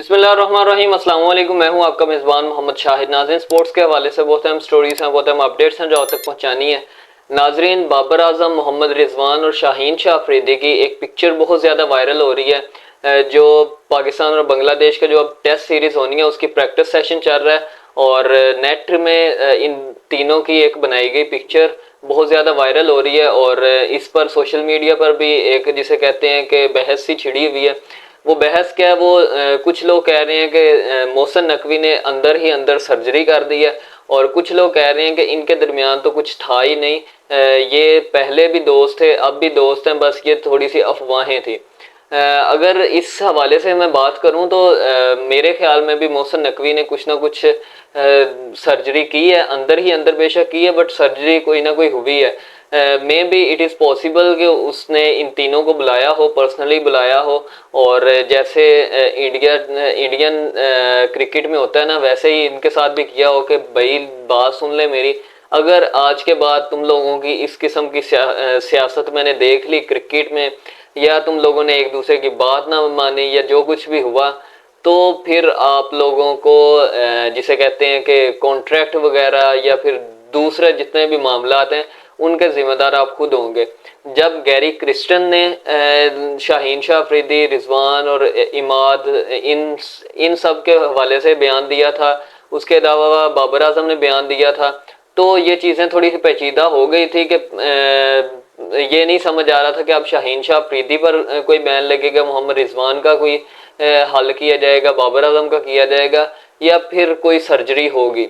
बिस्मिल्लाहिर्रहमानिर्रहीम। अस्सलाम वालेकुम। मैं हूं आपका मेज़बान मोहम्मद शाहिद। नाज़रीन, स्पोर्ट्स के हवाले से बहुत अहम स्टोरीज़ हैं, बहुत अहम अपडेट्स हैं जो आप तक पहुंचानी है। नाज़रीन, बाबर आजम, मोहम्मद रिजवान और शाहीन शाह अफरीदी की एक पिक्चर बहुत ज़्यादा वायरल हो रही है। जो पाकिस्तान और बांग्लादेश का जो अब टेस्ट सीरीज़ होनी है उसकी प्रैक्टिस सेशन चल रहा है और नेट में इन तीनों की एक बनाई गई पिक्चर बहुत ज़्यादा वायरल हो रही है और इस पर सोशल मीडिया पर भी एक जिसे कहते हैं कि बहस सी छिड़ी हुई है। वो बहस क्या है, वो कुछ लोग कह रहे हैं कि मोहसिन नकवी ने अंदर ही अंदर सर्जरी कर दी है और कुछ लोग कह रहे हैं कि इनके दरमियान तो कुछ था ही नहीं। ये पहले भी दोस्त थे, अब भी दोस्त हैं, बस ये थोड़ी सी अफवाहें थी। अगर इस हवाले से मैं बात करूं तो मेरे ख्याल में भी मोहसिन नकवी ने कुछ ना कुछ सर्जरी की है, अंदर ही अंदर बेशक की है, बट सर्जरी कोई ना कोई हुई है। May be it is possible कि उसने इन तीनों को बुलाया हो, पर्सनली बुलाया हो और जैसे इंडियन क्रिकेट में होता है ना, वैसे ही इनके साथ भी किया हो कि भाई बात सुन ले मेरी, अगर आज के बाद तुम लोगों की इस किस्म की सियासत मैंने देख ली क्रिकेट में, या तुम लोगों ने एक दूसरे की बात ना मानी या जो कुछ भी हुआ, तो फिर आप लोगों को जिसे कहते हैं कि कॉन्ट्रैक्ट वगैरह या फिर दूसरे जितने भी मामलात हैं उनके ज़िम्मेदार आप खुद होंगे। जब गैरी क्रिस्टन ने शाहीन शाह अफरीदी, रिजवान और इमाद इन इन सब के हवाले से बयान दिया था, उसके अलावा बाबर आजम ने बयान दिया था, तो ये चीज़ें थोड़ी सी पेचीदा हो गई थी कि ये नहीं समझ आ रहा था कि अब शाहीन शाह अफरीदी पर कोई बैन लगेगा, मोहम्मद रिजवान का कोई हल किया जाएगा, बाबर आजम का किया जाएगा, या फिर कोई सर्जरी होगी।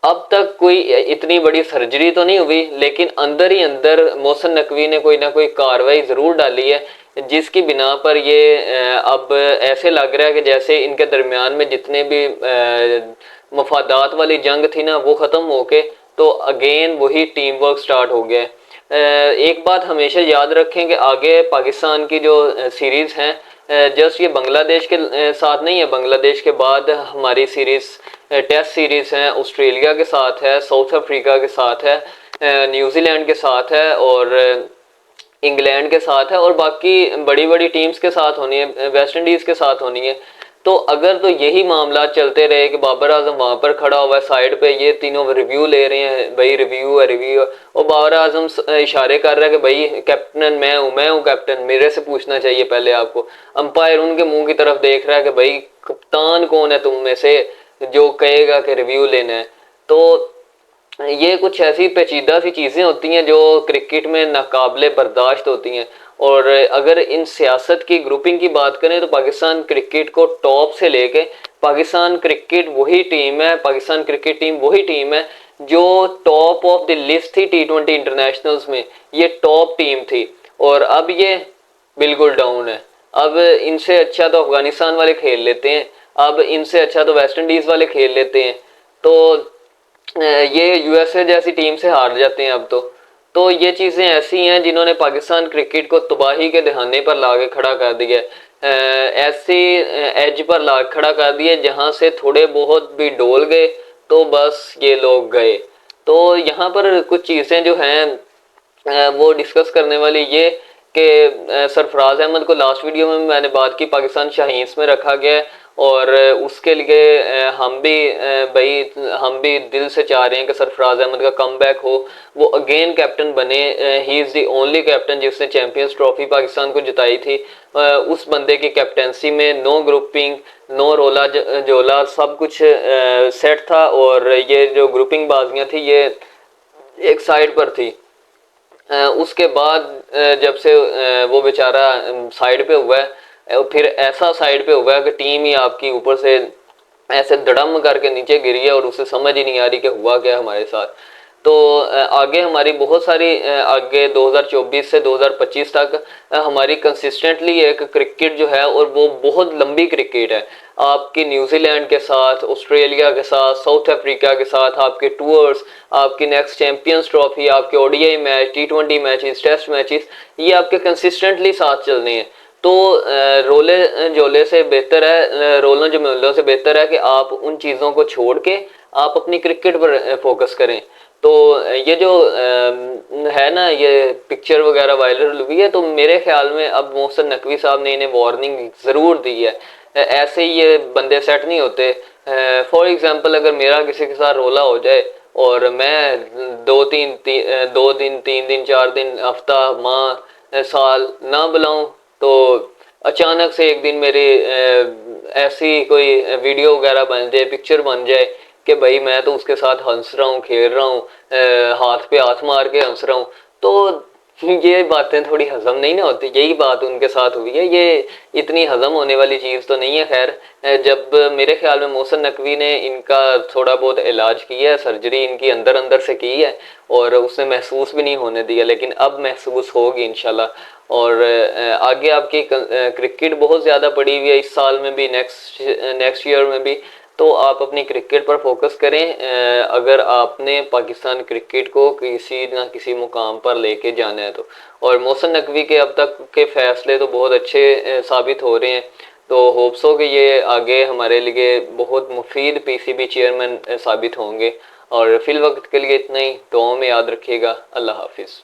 अब तक कोई इतनी बड़ी सर्जरी तो नहीं हुई, लेकिन अंदर ही अंदर मोहसिन नकवी ने कोई ना कोई कार्रवाई ज़रूर डाली है, जिसकी बिना पर ये अब ऐसे लग रहा है कि जैसे इनके दरमियान में जितने भी मफादात वाली जंग थी ना, वो ख़त्म होके तो अगेन वही टीम वर्क स्टार्ट हो गया है। एक बात हमेशा याद रखें कि आगे पाकिस्तान की जो सीरीज़ हैं, जस्ट ये बांग्लादेश के साथ नहीं है, बांग्लादेश के बाद हमारी सीरीज़ टेस्ट सीरीज़ हैं, ऑस्ट्रेलिया के साथ है, साउथ अफ्रीका के साथ है, न्यूजीलैंड के साथ है और इंग्लैंड के साथ है और बाकी बड़ी बड़ी टीम्स के साथ होनी है, वेस्ट इंडीज़ के साथ होनी है। तो अगर तो यही मामला चलते रहे कि बाबर आजम वहाँ पर खड़ा हुआ है साइड पे, ये तीनों रिव्यू ले रहे हैं, भाई रिव्यू है रिव्यू है, और बाबर आजम इशारे कर रहा है कि भाई कैप्टन मैं हूँ कैप्टन, मेरे से पूछना चाहिए पहले आपको। अंपायर उनके मुंह की तरफ देख रहा है कि भाई कप्तान कौन है तुम में से जो कहेगा कि रिव्यू लेना है। तो ये कुछ ऐसी पेचीदा सी चीज़ें होती हैं जो क्रिकेट में नाकाबिले बर्दाश्त होती हैं। और अगर इन सियासत की ग्रुपिंग की बात करें तो पाकिस्तान क्रिकेट को टॉप से लेके पाकिस्तान क्रिकेट वही टीम है, पाकिस्तान क्रिकेट टीम वही टीम है जो टॉप ऑफ द लिस्ट थी T20 इंटरनेशनल्स में, ये टॉप टीम थी और अब ये बिल्कुल डाउन है। अब इनसे अच्छा तो अफगानिस्तान वाले खेल लेते हैं, अब इनसे अच्छा तो वेस्ट इंडीज़ वाले खेल लेते हैं, तो ये यूएसए जैसी टीम से हार जाते हैं अब तो ये चीज़ें ऐसी हैं जिन्होंने पाकिस्तान क्रिकेट को तबाही के दहाने पर ला के खड़ा कर दिया है, ऐसी एज पर ला खड़ा कर दिया जहां से थोड़े बहुत भी डोल गए तो बस ये लोग गए। तो यहाँ पर कुछ चीज़ें जो हैं वो डिस्कस करने वाली ये कि सरफराज अहमद को लास्ट वीडियो में मैंने बात की पाकिस्तान शाहीन्स में रखा गया है और उसके लिए हम भी दिल से चाह रहे हैं कि सरफराज अहमद का कम बैक हो, वो अगेन कैप्टन बने। He is the only captain जिसने चैंपियंस ट्रॉफी पाकिस्तान को जिताई थी। उस बंदे की कैप्टनसी में नो ग्रुपिंग, नो रोला जोला, सब कुछ सेट था और ये जो ग्रुपिंग बाजियाँ थी ये एक साइड पर थी। उसके बाद जब से वो बेचारा साइड पे हुआ है, फिर ऐसा साइड पे हुआ है कि टीम ही आपकी ऊपर से ऐसे धड़म करके नीचे गिरी है और उसे समझ ही नहीं आ रही कि हुआ क्या हमारे साथ। तो आगे हमारी बहुत सारी आगे 2024 से 2025 तक हमारी कंसिस्टेंटली एक क्रिकेट जो है और वो बहुत लंबी क्रिकेट है, आपकी न्यूजीलैंड के साथ, ऑस्ट्रेलिया के साथ, साउथ अफ्रीका के साथ आपके टूर्स, आपकी नेक्स्ट चैंपियंस ट्रॉफी, आपके ODI match, T20 matches, test matches, ये आपके कंसिस्टेंटली साथ चलने हैं। तो रोले जोले से बेहतर है, रोलों जमेलों से बेहतर है कि आप उन चीज़ों को छोड़ के आप अपनी क्रिकेट पर फोकस करें। तो ये जो है ना, ये पिक्चर वगैरह वायरल हुई है, तो मेरे ख्याल में अब मोहसिन नकवी साहब ने इन्हें वार्निंग ज़रूर दी है ऐसे ही ये बंदे सेट नहीं होते। फॉर एग्जांपल अगर मेरा किसी के साथ रोला हो जाए और मैं 2 दिन 3 दिन 4 दिन हफ्ता माह साल ना बुलाऊं, तो अचानक से एक दिन मेरी ऐसी कोई वीडियो वगैरह बन जाए, पिक्चर बन जाए कि भाई मैं तो उसके साथ हंस रहा हूँ, खेल रहा हूँ, हाथ पे हाथ मार के हंस रहा हूँ, तो ये बातें थोड़ी हजम नहीं ना होती। यही बात उनके साथ हुई है, ये इतनी हजम होने वाली चीज़ तो नहीं है। खैर जब मेरे ख्याल में मोहसिन नकवी ने इनका थोड़ा बहुत इलाज किया है, सर्जरी इनकी अंदर अंदर से की है और उसने महसूस भी नहीं होने दिया, लेकिन अब महसूस होगी इंशाल्लाह। और आगे आपकी क्रिकेट बहुत ज़्यादा पड़ी हुई है इस साल में भी, नेक्स्ट नेक्स्ट ईयर में भी, तो आप अपनी क्रिकेट पर फोकस करें। अगर आपने पाकिस्तान क्रिकेट को किसी ना किसी मुकाम पर लेके जाना है तो। और मोहसिन नकवी के अब तक के फैसले तो बहुत अच्छे साबित हो रहे हैं, तो होप्स हो कि ये आगे हमारे लिए बहुत मुफीद पीसीबी चेयरमैन साबित होंगे। और फिल वक्त के लिए इतना ही, दुआओं में याद रखिएगा। अल्लाह हाफिज़।